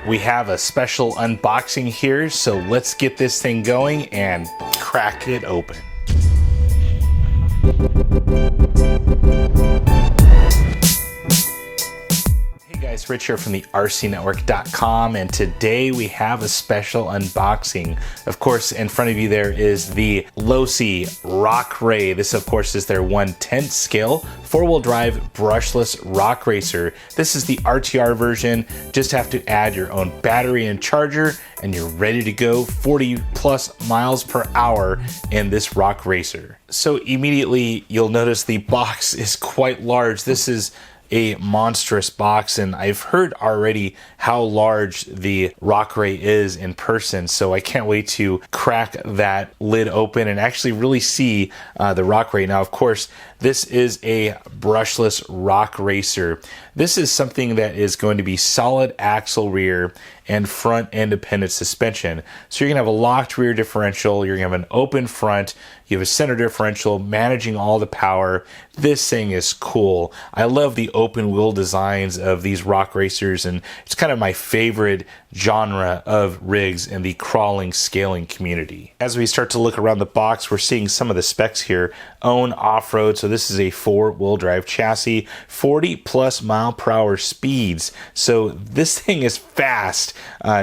We have a special unboxing here, so let's get this thing going and crack it open. It's Rich here from the rcnetwork.com, and today we have a special unboxing. Of course, in front of you there is the Losi Rock Rey. This, of course, is their 1/10 scale 4-wheel drive brushless rock racer. This is the RTR version. Just have to add your own battery and charger, and you're ready to go 40 plus miles per hour in this rock racer. So immediately you'll notice the box is quite large. This is a monstrous box, and I've heard already how large the Rock Rey is in person, so I can't wait to crack that lid open and actually really see the Rock Rey. Now, of course, this is a brushless rock racer. This is something that is going to be solid axle rear and front independent suspension. So you're gonna have a locked rear differential, you're gonna have an open front, you have a center differential managing all the power. This thing is cool. I love the open wheel designs of these rock racers, and it's kind of my favorite genre of rigs in the crawling scaling community. As we start to look around the box, we're seeing some of the specs here. Own off-road, so this is a 4-wheel drive chassis, 40 plus mile per hour speeds. So this thing is fast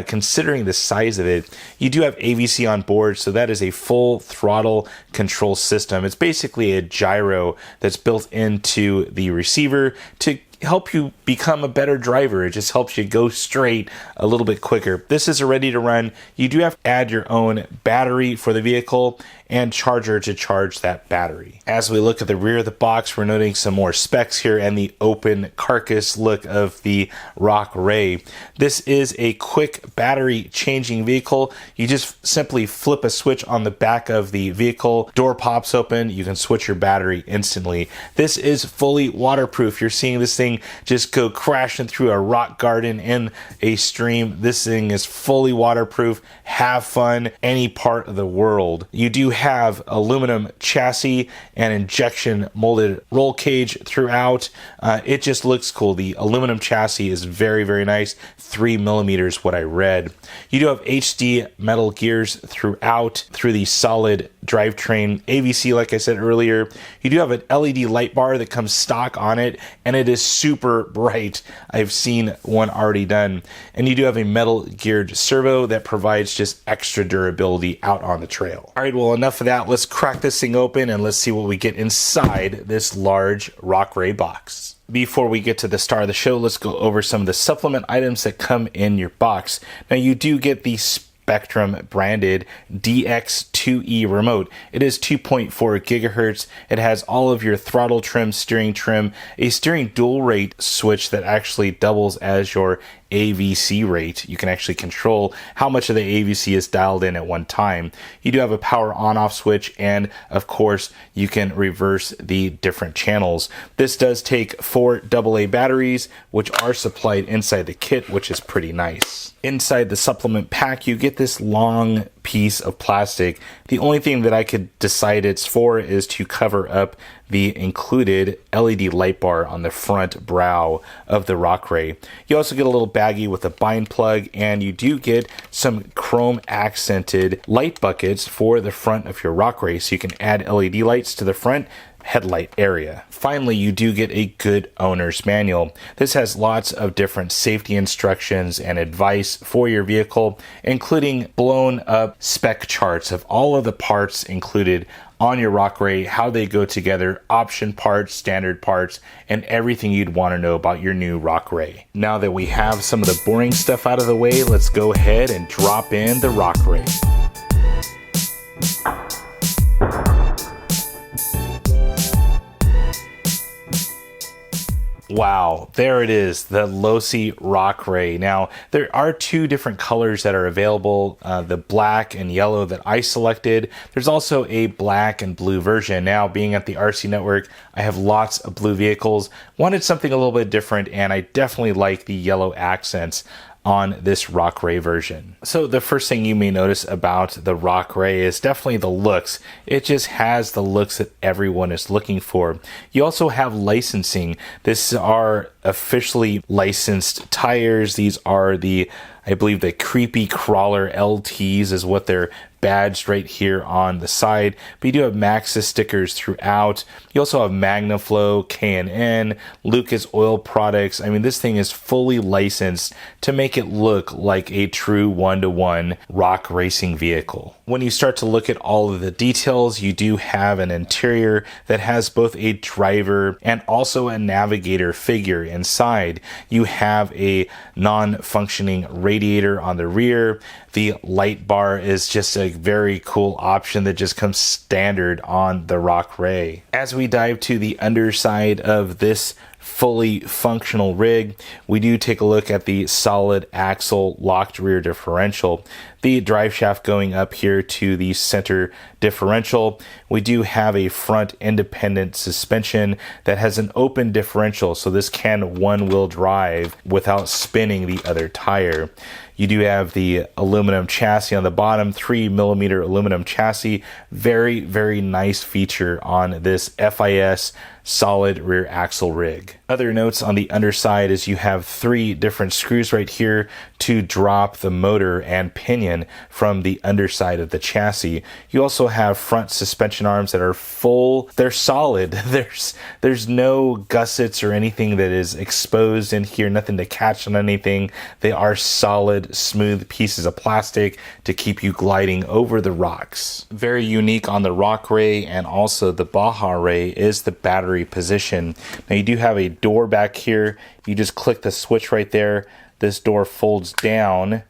considering the size of it. You do have AVC on board, so that is a full throttle control system. It's basically a gyro that's built into the receiver to help you become a better driver. It just helps you go straight a little bit quicker. This is ready to run. You do have to add your own battery for the vehicle and charger to charge that battery. As we look at the rear of the box, we're noting some more specs here and the open carcass look of the Rock Rey. This is a quick battery changing vehicle. You just simply flip a switch on the back of the vehicle, door pops open, you can switch your battery instantly. This is fully waterproof. You're seeing this thing just go crashing through a rock garden in a stream. This thing is fully waterproof. Have fun any part of the world. You do have aluminum chassis and injection molded roll cage throughout. It just looks cool. The aluminum chassis is very, very nice. 3 millimeters, what I read. You do have HD metal gears throughout through the solid drivetrain. AVC, like I said earlier. You do have an LED light bar that comes stock on it, and it is super bright. I've seen one already done. And you do have a metal geared servo that provides just extra durability out on the trail. All right, well, enough of that. Let's crack this thing open and let's see what we get inside this large Rock Rey box. Before we get to the star of the show, let's go over some of the supplement items that come in your box. Now, you do get the Spectrum branded DX2E remote. It is 2.4 gigahertz. It has all of your throttle trim, steering trim, a steering dual rate switch that actually doubles as your AVC rate. You can actually control how much of the AVC is dialed in at one time. You do have a power on-off switch, and of course you can reverse the different channels. This does take 4 AA batteries, which are supplied inside the kit, which is pretty nice. Inside the supplement pack, you get this long piece of plastic. The only thing that I could decide it's for is to cover up the included LED light bar on the front brow of the Rock Rey. You also get a little baggie with a bind plug, and you do get some chrome accented light buckets for the front of your Rock Rey, so you can add LED lights to the front headlight area. Finally, you do get a good owner's manual. This has lots of different safety instructions and advice for your vehicle, including blown up spec charts of all of the parts included on your Rock Rey, how they go together, option parts, standard parts, and everything you'd want to know about your new Rock Rey. Now that we have some of the boring stuff out of the way, let's go ahead and drop in the Rock Rey. Wow, there it is, the Losi Rock Rey. Now, there are 2 different colors that are available, the black and yellow that I selected. There's also a black and blue version. Now, being at the RC Network, I have lots of blue vehicles. Wanted something a little bit different, and I definitely like the yellow accents on this Rock Rey version. So the first thing you may notice about the Rock Rey is definitely the looks. It just has the looks that everyone is looking for. You also have licensing. These are officially licensed tires. These are the I believe the Creepy Crawler LTs is what they're badged right here on the side. But you do have Maxxis stickers throughout. You also have Magnaflow, K&N, Lucas Oil Products. I mean, this thing is fully licensed to make it look like a true one-to-one rock racing vehicle. When you start to look at all of the details, you do have an interior that has both a driver and also a navigator figure inside. You have a non-functioning radiator on the rear. The light bar is just a very cool option that just comes standard on the Rock Rey. As we dive to the underside of this fully functional rig, we do take a look at the solid axle locked rear differential, the drive shaft going up here to the center differential. We do have a front independent suspension that has an open differential, so this can one-wheel drive without spinning the other tire. You do have the aluminum chassis on the bottom, 3mm aluminum chassis. Very, very nice feature on this FIS solid rear axle rig. Other notes on the underside is you have 3 different screws right here to drop the motor and pinion from the underside of the chassis. You also have front suspension arms that are full. They're solid. There's no gussets or anything that is exposed in here, nothing to catch on anything. They are solid, smooth pieces of plastic to keep you gliding over the rocks. Very unique on the Rock Rey and also the Baja Rey is the battery position. Now you do have a door back here. You just click the switch right there. This door folds down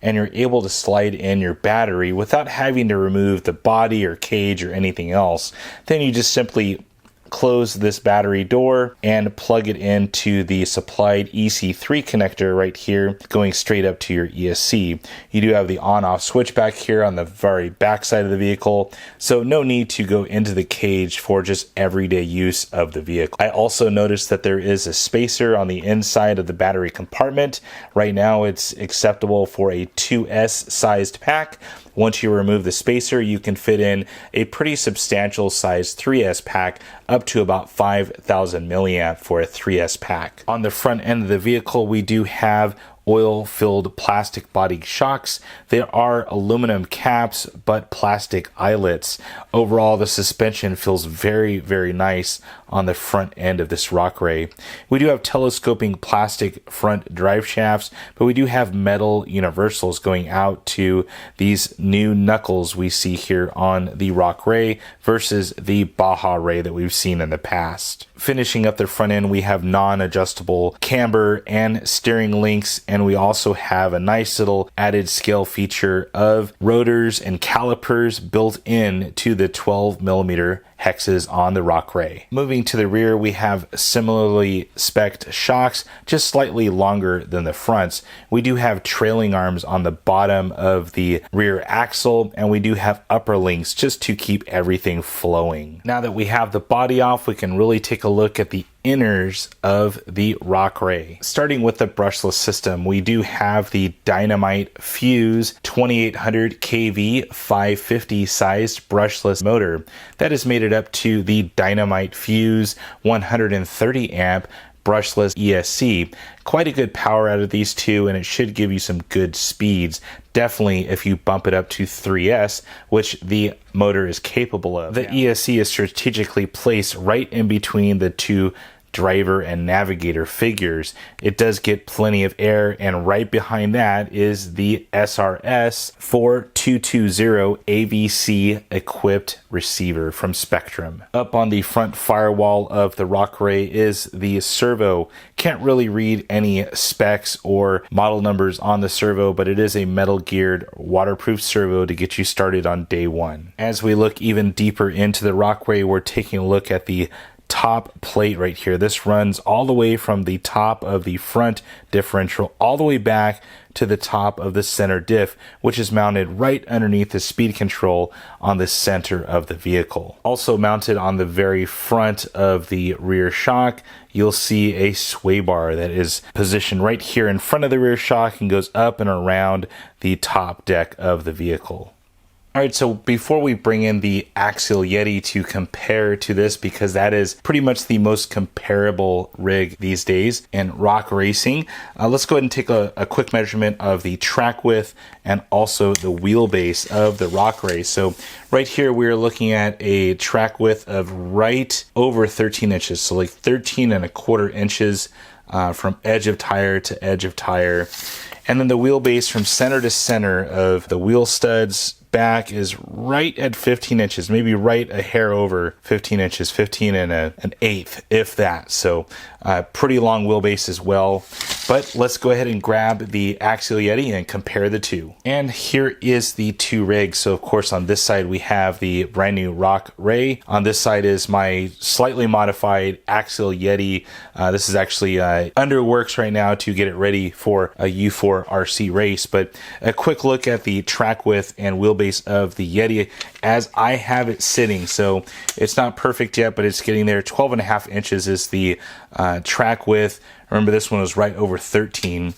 and you're able to slide in your battery without having to remove the body or cage or anything else. Then you just simply close this battery door and plug it into the supplied EC3 connector right here, going straight up to your ESC. You do have the on-off switch back here on the very back side of the vehicle, so no need to go into the cage for just everyday use of the vehicle. I also noticed that there is a spacer on the inside of the battery compartment. Right now it's acceptable for a 2S sized pack. Once you remove the spacer, you can fit in a pretty substantial size 3S pack up to about 5,000 milliamp for a 3S pack. On the front end of the vehicle, we do have oil-filled plastic body shocks. There are aluminum caps, but plastic eyelets. Overall, the suspension feels very, very nice on the front end of this Rock Rey. We do have telescoping plastic front drive shafts, but we do have metal universals going out to these new knuckles we see here on the Rock Rey versus the Baja Rey that we've seen in the past. Finishing up the front end, we have non-adjustable camber and steering links, and we also have a nice little added scale feature of rotors and calipers built in to the 12mm hexes on the Rock Rey. Moving to the rear, we have similarly spec'd shocks, just slightly longer than the fronts. We do have trailing arms on the bottom of the rear axle, and we do have upper links just to keep everything flowing. Now that we have the body off, we can really take a look at the inners of the Rock Rey. Starting with the brushless system, we do have the Dynamite Fuse 2800 kV 550 sized brushless motor. That is mated up to the Dynamite Fuse 130 amp brushless ESC. Quite a good power out of these two, and it should give you some good speeds. Definitely if you bump it up to 3S, which the motor is capable of. The ESC is strategically placed right in between the two driver and navigator figures. It does get plenty of air, and right behind that is the SRS 4220 AVC equipped receiver from Spectrum. Up on the front firewall of the Rock Rey is the servo. Can't really read any specs or model numbers on the servo, but it is a metal geared waterproof servo to get you started on day one. As we look even deeper into the Rock Rey, we're taking a look at the top plate right here. This runs all the way from the top of the front differential all the way back to the top of the center diff, which is mounted right underneath the speed control on the center of the vehicle. Also mounted on the very front of the rear shock, you'll see a sway bar that is positioned right here in front of the rear shock and goes up and around the top deck of the vehicle. All right, so before we bring in the Axial Yeti to compare to this, because that is pretty much the most comparable rig these days in rock racing, let's go ahead and take a quick measurement of the track width and also the wheelbase of the Rock Rey. So right here, we're looking at a track width of right over 13 inches. So like 13.25 inches from edge of tire to edge of tire. And then the wheelbase from center to center of the wheel studs back is right at 15 inches, maybe right a hair over 15 inches, 15 and an eighth, if that. So pretty long wheelbase as well. But let's go ahead and grab the Axial Yeti and compare the two. And here is the two rigs. So of course on this side we have the brand new Rock Rey. On this side is my slightly modified Axial Yeti. This is actually under works right now to get it ready for a U4 RC race. But a quick look at the track width and wheelbase of the Yeti as I have it sitting. So it's not perfect yet, but it's getting there. 12.5 inches is the track width. Remember, this one was right over 13.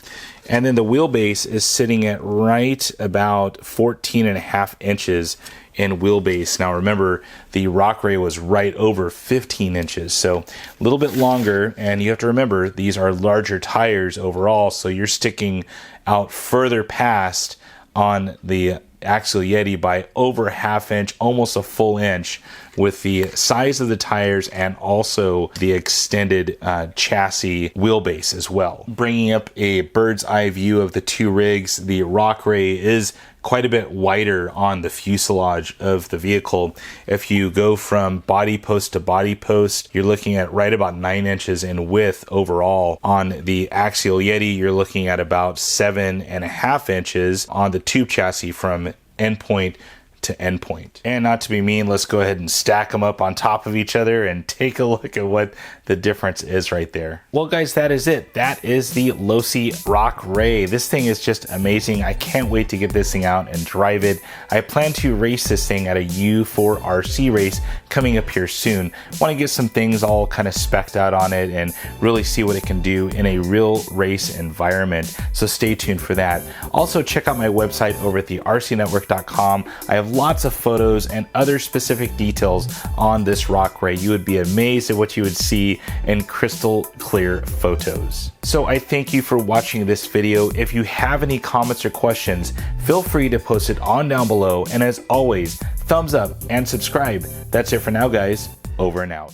And then the wheelbase is sitting at right about 14.5 inches in wheelbase. Now remember, the Rock Rey was right over 15 inches, so a little bit longer. And you have to remember, these are larger tires overall, so you're sticking out further past on the Axial Yeti by over a half inch, almost a full inch, with the size of the tires and also the extended chassis wheelbase as well. Bringing up a bird's eye view of the two rigs, the Rock Rey is quite a bit wider on the fuselage of the vehicle. If you go from body post to body post, you're looking at right about 9 inches in width overall. On the Axial Yeti, you're looking at about 7.5 inches on the tube chassis from endpoint to endpoint. And not to be mean, let's go ahead and stack them up on top of each other and take a look at what the difference is right there. Well guys, that is it. That is the Losi Rock Rey. This thing is just amazing. I can't wait to get this thing out and drive it. I plan to race this thing at a U4 RC race coming up here soon. Want to get some things all kind of specced out on it and really see what it can do in a real race environment. So stay tuned for that. Also check out my website over at the rcnetwork.com. I have lots of photos and other specific details on this Rock Rey. You would be amazed at what you would see in crystal clear photos. So I thank you for watching this video. If you have any comments or questions, feel free to post it on down below. And as always, thumbs up and subscribe. That's it for now, guys. Over and out.